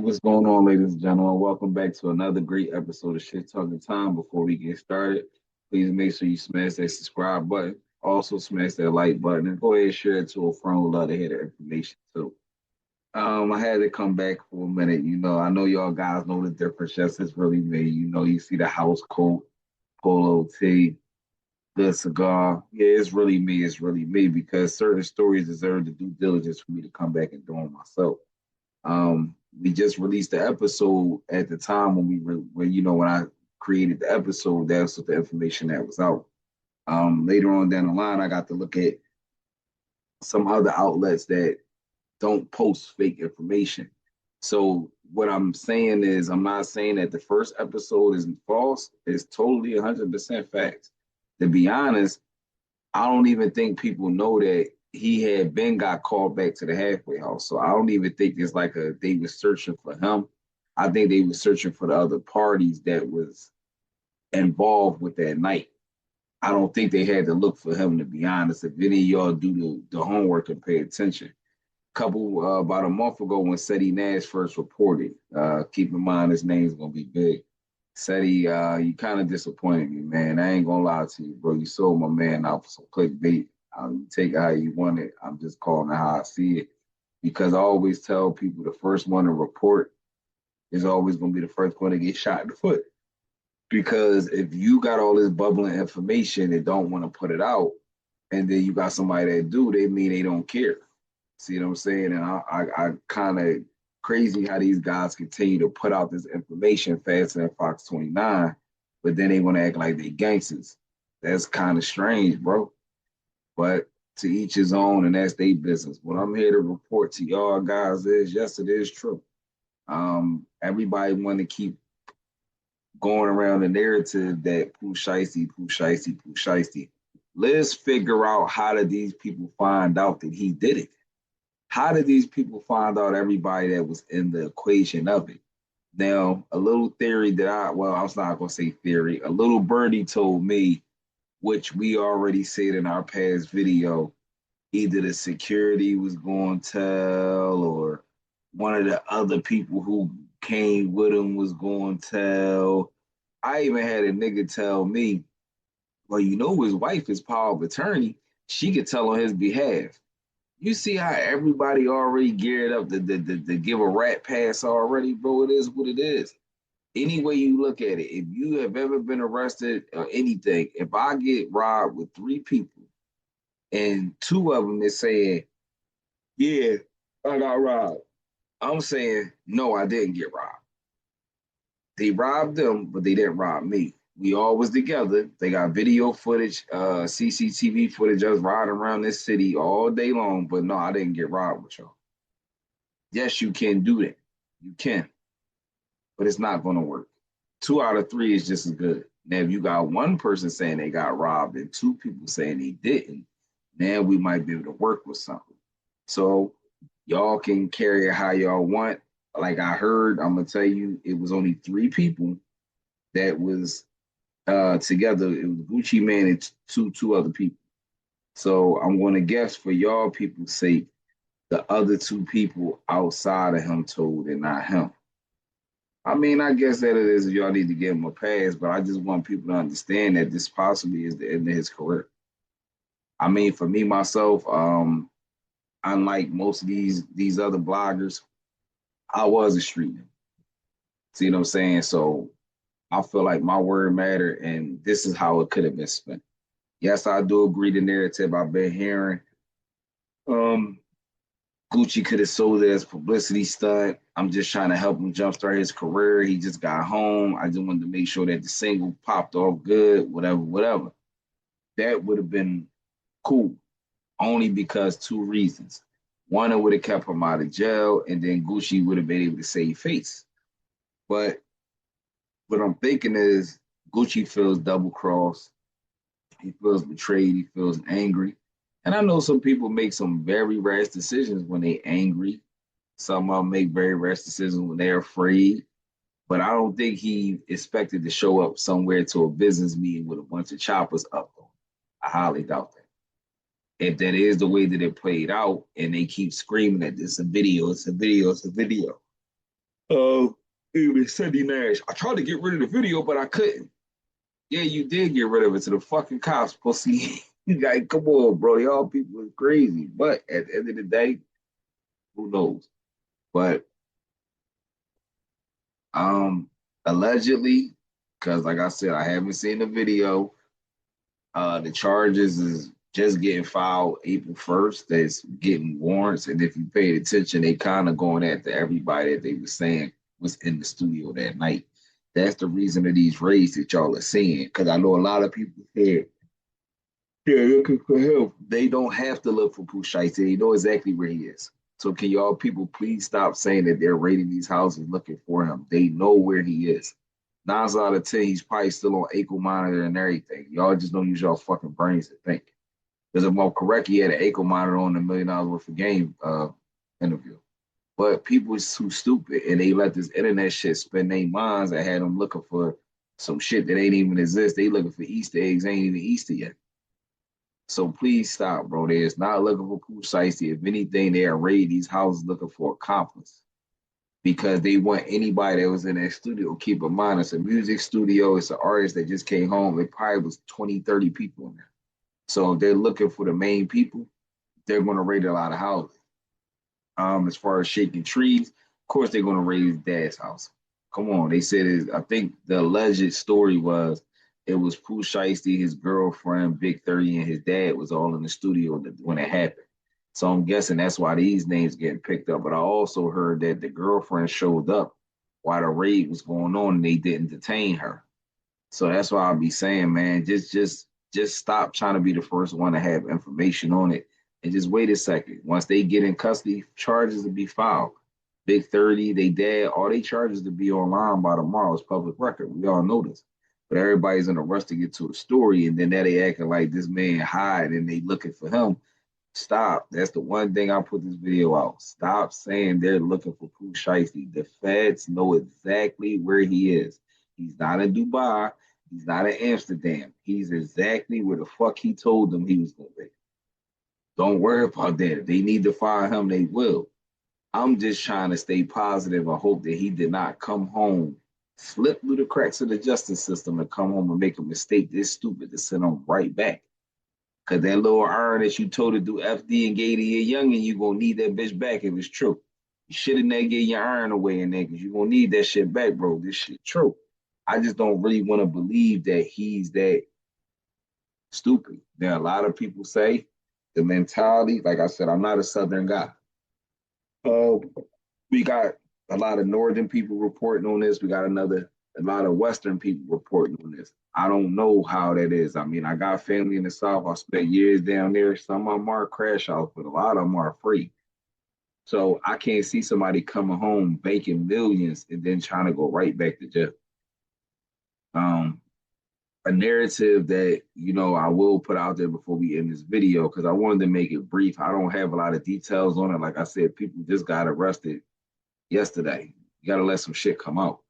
What's going on, ladies and gentlemen? Welcome back to another great episode of Shyt Talkin Time. Before we get started, please make sure you smash that subscribe button. Also, smash that like button and go ahead and share it to a friend who love to hear the information too. I had to come back for a minute. I know y'all guys know the difference. Yes, it's really me. You see the house coat, polo tee, good cigar. Yeah, it's really me. It's really me because certain stories deserve the due diligence for me to come back and do them myself. We just released the episode at the time when I created the episode. That's what the information that was out. Later on down the line, I got to look at some other outlets that don't post fake information. So what I'm saying is, I'm not saying that the first episode is false. It's totally 100% facts. To be honest, I don't even think people know that he had been got called back to the halfway house. So I don't even think it's like they were searching for him. I think they were searching for the other parties that was involved with that night. I don't think they had to look for him, to be honest. If any of y'all do the homework and pay attention. About a month ago when Seti Nash first reported, keep in mind his name's gonna be big. Seti, you kind of disappointed me, man. I ain't gonna lie to you, bro. You sold my man out for some clickbait. You take it how you want it. I'm just calling it how I see it. Because I always tell people the first one to report is always gonna be the first one to get shot in the foot. Because if you got all this bubbling information and don't want to put it out, and then you got somebody that do, they mean they don't care. See what I'm saying? And I kind of crazy how these guys continue to put out this information faster than Fox 29, but then they want to act like they gangsters. That's kind of strange, bro. But to each his own, and that's their business. What I'm here to report to y'all guys is, yes, it is true. Everybody want to keep going around the narrative that Pooh Shiesty, Pooh Shiesty, Pooh Shiesty. Let's figure out how did these people find out that he did it. How did these people find out everybody that was in the equation of it? Now, a little theory that I was not going to say theory, a little birdie told me, which we already said in our past video, either the security was going to tell or one of the other people who came with him was going to tell. I even had a nigga tell me, well, his wife is power of attorney. She could tell on his behalf. You see how everybody already geared up to give a rat pass already, bro? It is what it is. Any way you look at it, if you have ever been arrested or anything, if I get robbed with three people and two of them is saying, yeah, I got robbed, I'm saying, no, I didn't get robbed. They robbed them, but they didn't rob me. We all was together. They got video footage, CCTV footage, us riding around this city all day long. But no, I didn't get robbed with y'all. Yes, you can do that. You can, but it's not going to work. 2 out of 3 is just as good. Now, if you got one person saying they got robbed and two people saying they didn't, now we might be able to work with something. So y'all can carry it how y'all want. Like I heard, I'm gonna tell you, it was only 3 people that was together. It was Gucci Man and two other people. So I'm going to guess for y'all people's sake, the other 2 people outside of him told and not him. I mean, I guess that it is if y'all need to give him a pass, but I just want people to understand that this possibly is the end of his career. I mean, for me myself, unlike most of these other bloggers, I was a street nigga. See what I'm saying? So I feel like my word mattered, and this is how it could have been spent. Yes, I do agree the narrative I've been hearing. Um, Gucci could have sold it as publicity stunt. I'm just trying to help him jumpstart his career. He just got home. I just wanted to make sure that the single popped off good, whatever, whatever. That would have been cool, only because 2 reasons. One, it would have kept him out of jail, and then Gucci would have been able to save face. But what I'm thinking is Gucci feels double crossed. He feels betrayed. He feels angry. And I know some people make some very rash decisions when they're angry. Some of them make very rash decisions when they're afraid. But I don't think he expected to show up somewhere to a business meeting with a bunch of choppers up. I highly doubt that. If that is the way that it played out and they keep screaming that it's a video, it's a video, it's a video. Uh, even Cindy Nash. I tried to get rid of the video, but I couldn't. Yeah, you did get rid of it to the fucking cops, pussy. You like, come on, bro. Y'all people are crazy. But at the end of the day, who knows? But um, allegedly, because like I said, I haven't seen the video. The charges is just getting filed April 1st. That's getting warrants, and if you paid attention, they kind of going after everybody that they were saying was in the studio that night. That's the reason of these raids that y'all are seeing. Because I know a lot of people said they're looking for him. They don't have to look for Pooh Shiesty. They know exactly where he is. So can y'all people please stop saying that they're raiding these houses looking for him? They know where he is. 9 out of 10, he's probably still on ankle monitor and everything. Y'all just don't use y'all fucking brains to think. Because if I'm correct, he had an ankle monitor on the $1 million worth of game interview. But people is too stupid and they let this internet shit spin their minds and had them looking for some shit that ain't even exist. They looking for Easter eggs, ain't even Easter yet. So please stop, bro. They're not looking for Pooh Shiesty. If anything, they are raiding these houses looking for accomplice because they want anybody that was in that studio. Keep in mind, it's a music studio. It's an artist that just came home. It probably was 20, 30 people in there. So if they're looking for the main people, they're going to raid a lot of houses. As far as shaking trees, of course they're going to raid his dad's house. Come on, they said it. I think the alleged story was it was Pooh Shiesty, his girlfriend, Big30, and his dad was all in the studio when it happened. So I'm guessing that's why these names getting picked up. But I also heard that the girlfriend showed up while the raid was going on and they didn't detain her. So that's why I'll be saying, man, just stop trying to be the first one to have information on it and just wait a second. Once they get in custody, charges will be filed. Big30, they dad, all they charges to be online by tomorrow is public record. We all know this. But everybody's in a rush to get to a story, and then now they acting like this man hide and they looking for him. Stop. That's the one thing I put this video out. Stop saying they're looking for Pooh Shiesty. The feds know exactly where he is. He's not in Dubai. He's not in Amsterdam. He's exactly where the fuck he told them he was going to be. Don't worry about that. If they need to fire him, they will. I'm just trying to stay positive. I hope that he did not come home, slip through the cracks of the justice system, and come home and make a mistake this stupid to send him right back. Cause that little iron that you told to do FD and gave to your youngin, you gonna need that bitch back if it's true. You should have never gave your iron away in there because you gonna need that shit back, bro. This shit true. I just don't really want to believe that he's that stupid. There are a lot of people say the mentality, like I said, I'm not a Southern guy. Uh, we got a lot of Northern people reporting on this. We got a lot of Western people reporting on this. I don't know how that is. I mean, I got family in the South. I spent years down there. Some of them are crash outs, but a lot of them are free. So I can't see somebody coming home banking millions and then trying to go right back to jail. Um, a narrative that I will put out there before we end this video because I wanted to make it brief. I don't have a lot of details on it. Like I said, people just got arrested yesterday. You got to let some shit come out.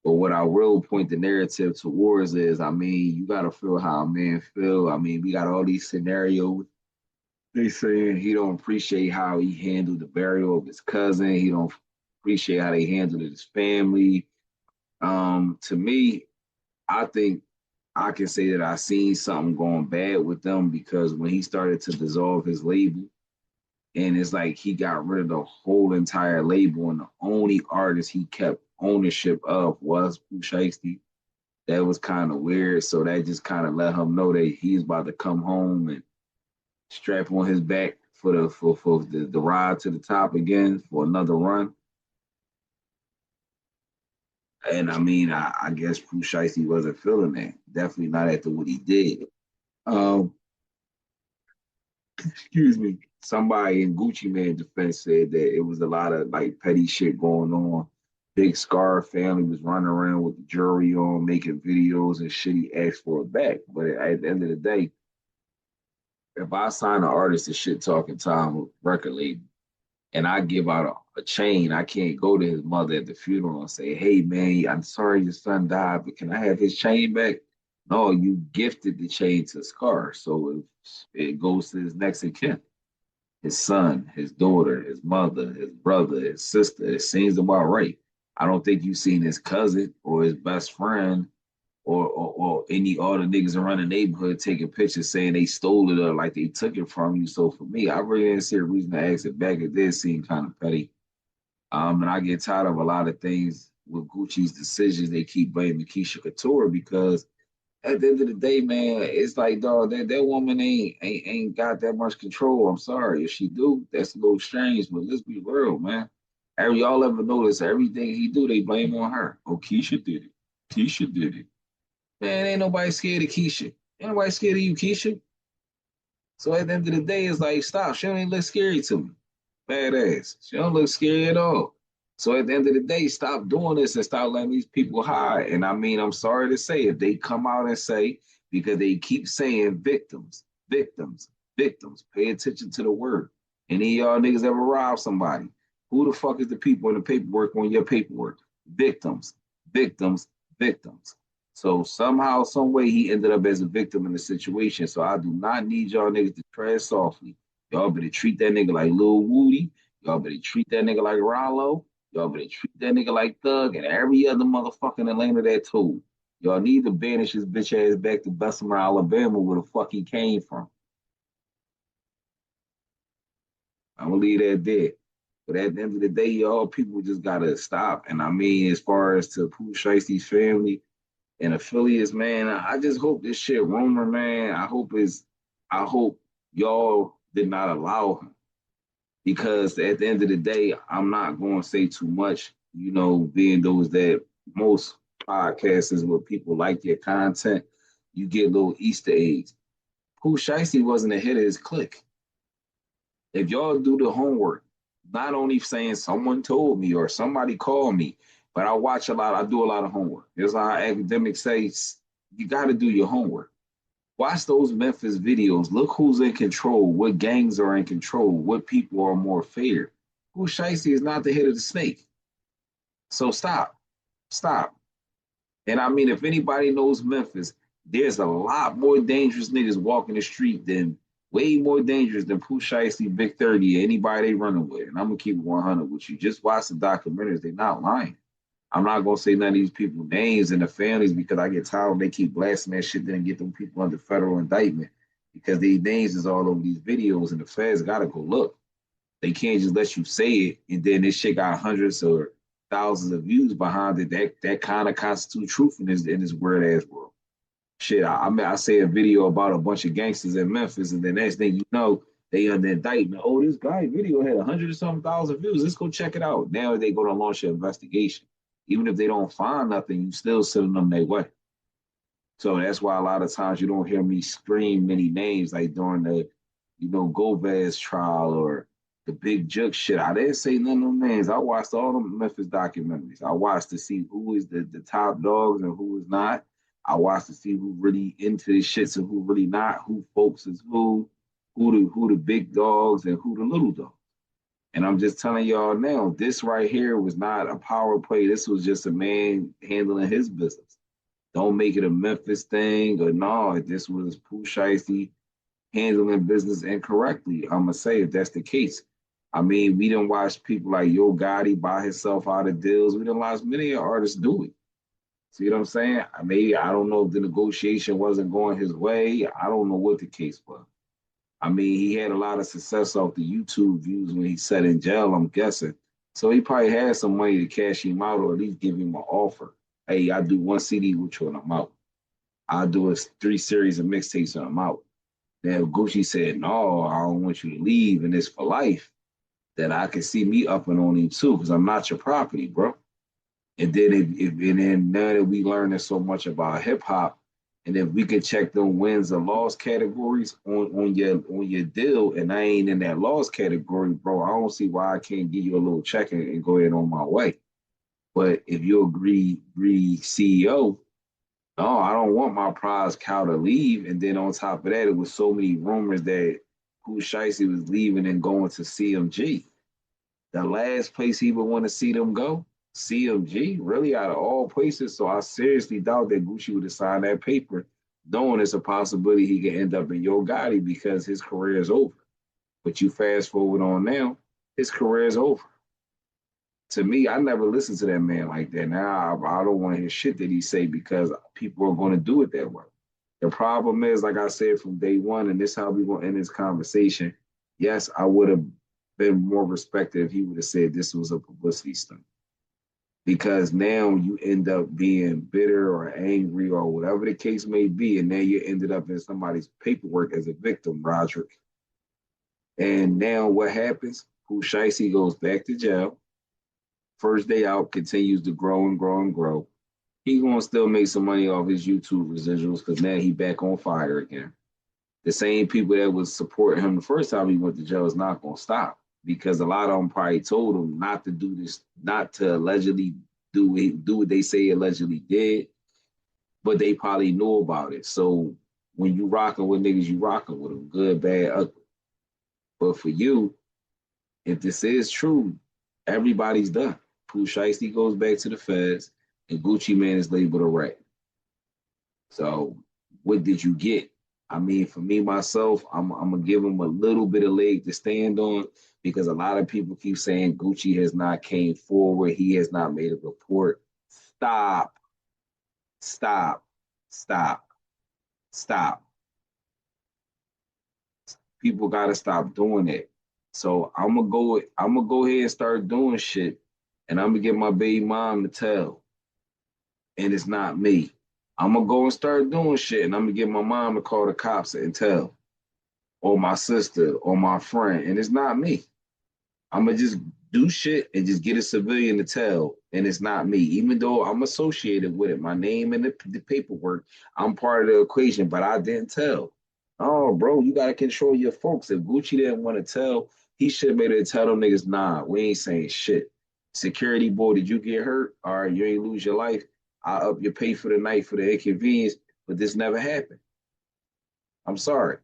But what I will point the narrative towards is, I mean, you got to feel how a man feel. I mean, we got all these scenarios. They saying he don't appreciate how he handled the burial of his cousin. He don't appreciate how they handled his family. To me, I think I can say that I seen something going bad with them because when he started to dissolve his label, and it's like he got rid of the whole entire label, and the only artist he kept ownership of was Pooh Shiesty. That was kind of weird. So that just kind of let him know that he's about to come home and strap on his back for the ride to the top again for another run. And I mean, I guess Pooh Shiesty wasn't feeling that. Definitely not after what he did. Um, excuse me. Somebody in Gucci Mane defense said that it was a lot of like petty shit going on. Big Scar family was running around with the jury on, making videos and shit. He asked for it back. But at the end of the day, if I sign an artist to Shyt Talkin Time record label and I give out a chain, I can't go to his mother at the funeral and say, "Hey man, I'm sorry your son died, but can I have his chain back?" No, you gifted the chain to Scar, so it goes to his next of kin, his son, his daughter, his mother, his brother, his sister. It seems about right. I don't think you've seen his cousin or his best friend or any all the niggas around the neighborhood taking pictures saying they stole it or like they took it from you. So for me, I really didn't see a reason to ask it back. It did seem kind of petty. And I get tired of a lot of things with Gucci's decisions. They keep blaming Keisha Couture because at the end of the day, man, it's like dog that woman ain't got that much control. I'm sorry. If she do, that's a little strange, but let's be real, man. Every y'all ever notice everything he do, they blame on her. Oh, Keisha did it. Keisha did it. Man, ain't nobody scared of Keisha. Ain't nobody scared of you, Keisha. So at the end of the day, it's like, stop. She don't even look scary to me. Badass. She don't look scary at all. So at the end of the day, stop doing this and stop letting these people hide. And I mean, I'm sorry to say, if they come out and say, because they keep saying victims, victims, victims, pay attention to the word. Any of y'all niggas ever robbed somebody? Who the fuck is the people in the paperwork on your paperwork? Victims, victims, victims. So somehow, some way, he ended up as a victim in the situation. So I do not need y'all niggas to tread softly. Y'all better treat that nigga like Lil Woody. Y'all better treat that nigga like Rollo. Y'all better treat that nigga like Thug and every other motherfucker in Atlanta that told. Y'all need to banish his bitch ass back to Bessemer, Alabama, where the fuck he came from. I'm gonna leave that there. But at the end of the day, y'all people just gotta stop. And I mean, as far as to Pooh Shiesty's family and affiliates, man, I just hope this shit rumor, man. I hope y'all did not allow him because at the end of the day, I'm not going to say too much. You know, being those that most podcasts is where people like their content, you get little Easter eggs. Pooh Shiesty wasn't ahead of his clique. If y'all do the homework, not only saying someone told me or somebody called me, but I watch a lot, I do a lot of homework. There's a lot of academics say you got to do your homework. Watch those Memphis videos. Look who's in control, what gangs are in control, what people are more fair. Pooh Shiesty is not the head of the snake. So stop. Stop. And I mean, if anybody knows Memphis, there's a lot more dangerous niggas walking the street than way more dangerous than Pooh Shiesty, Big30, anybody they running with. And I'm gonna keep it 100 with you. Just watch the documentaries. They're not lying. I'm not gonna say none of these people names and the families because I get tired when they keep blasting that shit, then get them people under federal indictment because these names is all over these videos and the feds gotta go look. They can't just let you say it and then this shit got hundreds or thousands of views behind it. That kind of constitutes truth in this weird ass world. Shit, I mean, I say a video about a bunch of gangsters in Memphis, and the next thing you know, they under indictment. Oh, this guy video had 100 or something thousand views. Let's go check it out. Now they go to launch an investigation. Even if they don't find nothing, you still sending them their way. So that's why a lot of times you don't hear me scream many names like during the, Govez trial or the Big Jook shit. I didn't say none of them names. I watched all the Memphis documentaries. I watched to see who is the top dogs and who is not. I watched to see who really into this shit and who really not, who folks is who the big dogs and who the little dogs. And I'm just telling y'all now, this right here was not a power play. This was just a man handling his business. Don't make it a Memphis thing or no. This was Pooh Shiesty handling business incorrectly. I'm gonna say if that's the case. I mean, we didn't watch people like Yo Gotti buy himself out of deals. We didn't watch many artists do it. See what I'm saying? I don't know if the negotiation wasn't going his way. I don't know what the case was. I mean, he had a lot of success off the YouTube views when he sat in jail, I'm guessing. So he probably had some money to cash him out or at least give him an offer. Hey, I do one CD with you and I'm out. I'll do a 3 series of mixtapes and I'm out. Then Gucci said, no, I don't want you to leave and it's for life. Then I can see me upping on him too, because I'm not your property, bro. And then and then now that we learning so much about hip hop, and if we could check them wins and loss categories on your deal, and I ain't in that loss category, bro, I don't see why I can't give you a little check and go ahead on my way. But if you're a greedy CEO, no, I don't want my prize cow to leave. And then on top of that, it was so many rumors that Pooh Shiesty was leaving and going to CMG. The last place he would want to see them go, CMG, really out of all places. So I seriously doubt that Gucci would have signed that paper, knowing it's a possibility he could end up in Yo Gotti because his career is over. But you fast forward on now, his career is over. To me, I never listened to that man like that. Now I don't want to hear shit that he say because people are going to do it that way. The problem is, like I said from day one, and this is how we going to end this conversation. Yes, I would have been more respected if he would have said this was a publicity stunt. Because now you end up being bitter or angry or whatever the case may be, and now you ended up in somebody's paperwork as a victim, Roderick. And now what happens? Pooh Shiesty goes back to jail. First day out continues to grow and grow and grow. He's gonna still make some money off his YouTube residuals because now he back on fire again. The same people that was supporting him the first time he went to jail is not gonna stop because a lot of them probably told him not to do this, not to allegedly do what they say allegedly did, but they probably knew about it. So when you rocking with niggas, you rocking with them, good, bad, ugly. But for you, if this is true, everybody's done. Pooh Shiesty goes back to the feds, and Gucci Mane is labeled a rat. So what did you get? I mean, for me myself, I'm gonna give him a little bit of leg to stand on because a lot of people keep saying Gucci has not came forward, he has not made a report. Stop, stop, stop, stop. People gotta stop doing it. So I'm gonna go ahead and start doing shit, and I'm gonna get my baby mom to tell, and it's not me. I'm gonna go and start doing shit, and I'm gonna get my mom to call the cops and tell, or my sister, or my friend, and it's not me. I'm gonna just do shit and just get a civilian to tell, and it's not me. Even though I'm associated with it, my name and the paperwork, I'm part of the equation, but I didn't tell. Oh, bro, you gotta control your folks. If Gucci didn't want to tell, he should have made it tell them niggas, nah, we ain't saying shit. Security boy, did you get hurt? All right, you ain't lose your life. I up your pay for the night for the inconvenience, but this never happened. I'm sorry.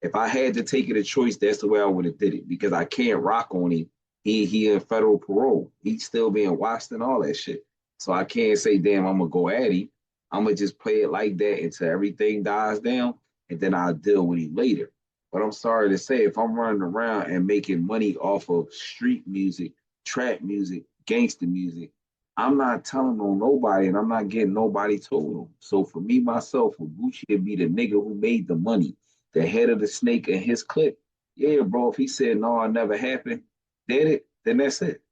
If I had to take it a choice, that's the way I would have did it because I can't rock on him. He in federal parole. He's still being watched and all that shit. So I can't say, damn, I'm gonna go at him. I'm gonna just play it like that until everything dies down, and then I'll deal with him later. But I'm sorry to say, if I'm running around and making money off of street music, trap music, gangster music, I'm not telling on nobody, and I'm not getting nobody told them. So for me myself, for Gucci to be the nigga who made the money, the head of the snake in his clip, yeah, bro, if he said no, it never happened, did it, then that's it.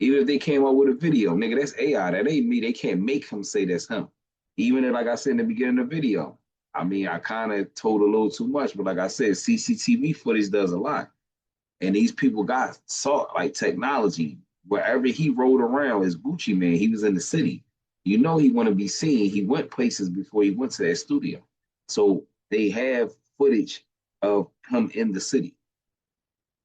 Even if they came up with a video, nigga, that's AI. That ain't me. They can't make him say that's him. Even if, like I said in the beginning of the video, I mean, I kind of told a little too much, but like I said, CCTV footage does a lot. And these people got saw like technology. Wherever he rode around as Gucci Man, he was in the city. You know he want to be seen. He went places before he went to that studio. So they have footage of him in the city,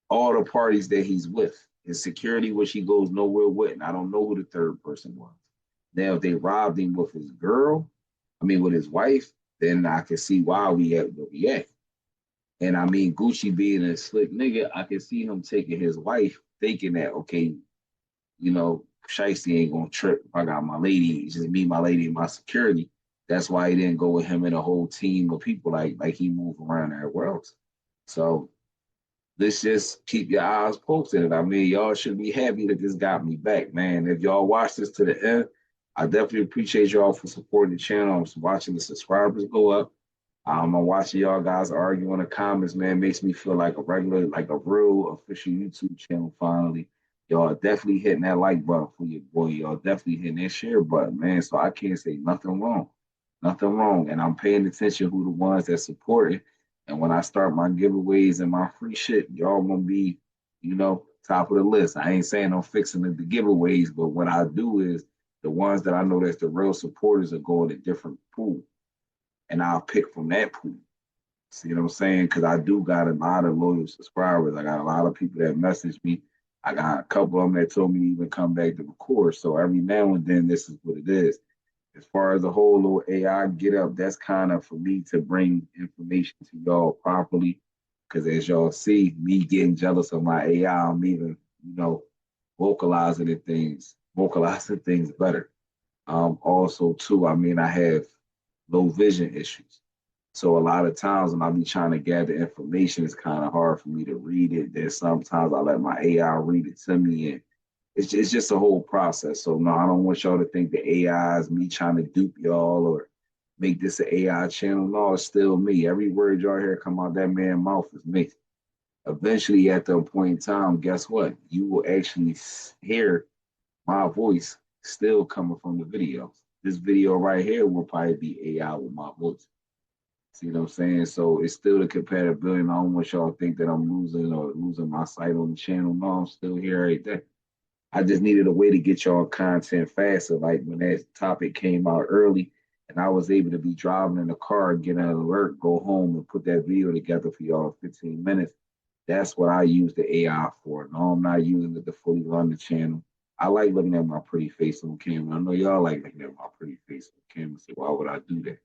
all the parties that he's with, his security, which he goes nowhere with. And I don't know who the third person was. Now, if they robbed him with his girl, I mean, with his wife, then I can see why we have where we at. And I mean, Gucci being a slick nigga, I can see him taking his wife, thinking that, okay, you know, Shiesty ain't gonna trip if I got my lady, it's just me, my lady, and my security. That's why he didn't go with him and a whole team of people like he moved around everywhere else. So let's just keep your eyes posted. I mean, y'all should be happy that this got me back, man. If y'all watch this to the end, I definitely appreciate y'all for supporting the channel. I'm watching the subscribers go up. I'm watching y'all guys argue in the comments, man. Makes me feel like a regular, like a real official YouTube channel finally. Y'all definitely hitting that like button for your boy. Y'all definitely hitting that share button, man. So I can't say nothing wrong. Nothing wrong. And I'm paying attention who the ones that support it. And when I start my giveaways and my free shit, y'all gonna be, top of the list. I ain't saying I'm fixing the giveaways, but what I do is the ones that I know that's the real supporters are going to different pools and I'll pick from that pool. See what I'm saying? Because I do got a lot of loyal subscribers. I got a lot of people that message me. I got a couple of them that told me to even come back to record. So every now and then, this is what it is. As far as the whole little AI get up, that's kind of for me to bring information to y'all properly. Because as y'all see, me getting jealous of my AI, I'm even, vocalizing things better. Also, too, I mean, I have low vision issues. So a lot of times when I be trying to gather information, it's kind of hard for me to read it. Then sometimes I let my AI read it to me, and it's just a whole process. So no, I don't want y'all to think the AI is me trying to dupe y'all or make this an AI channel. No, it's still me. Every word y'all hear come out that man's mouth is me. Eventually, at the point in time, guess what? You will actually hear my voice still coming from the videos. This video right here will probably be AI with my voice. See what I'm saying? So it's still the compatibility. And I don't want y'all to think that I'm losing my sight on the channel. No, I'm still here every day. I just needed a way to get y'all content faster. Like when that topic came out early and I was able to be driving in the car, get an alert, go home and put that video together for y'all in 15 minutes. That's what I use the AI for. No, I'm not using it to fully run the channel. I like looking at my pretty face on camera. I know y'all like looking at my pretty face on camera, so why would I do that?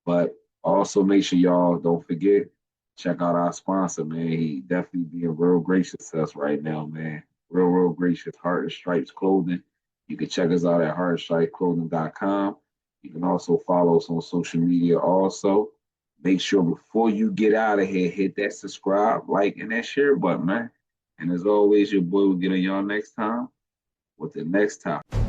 But also make sure y'all don't forget, check out our sponsor, man. He definitely being real gracious to us right now, man. Real gracious. Heart and Stripes Clothing. You can check us out at heartandstripesclothing.com. You can also follow us on social media also. Make sure before you get out of here, hit that subscribe, like, and that share button, man. And as always, your boy will get on y'all next time with the next topic.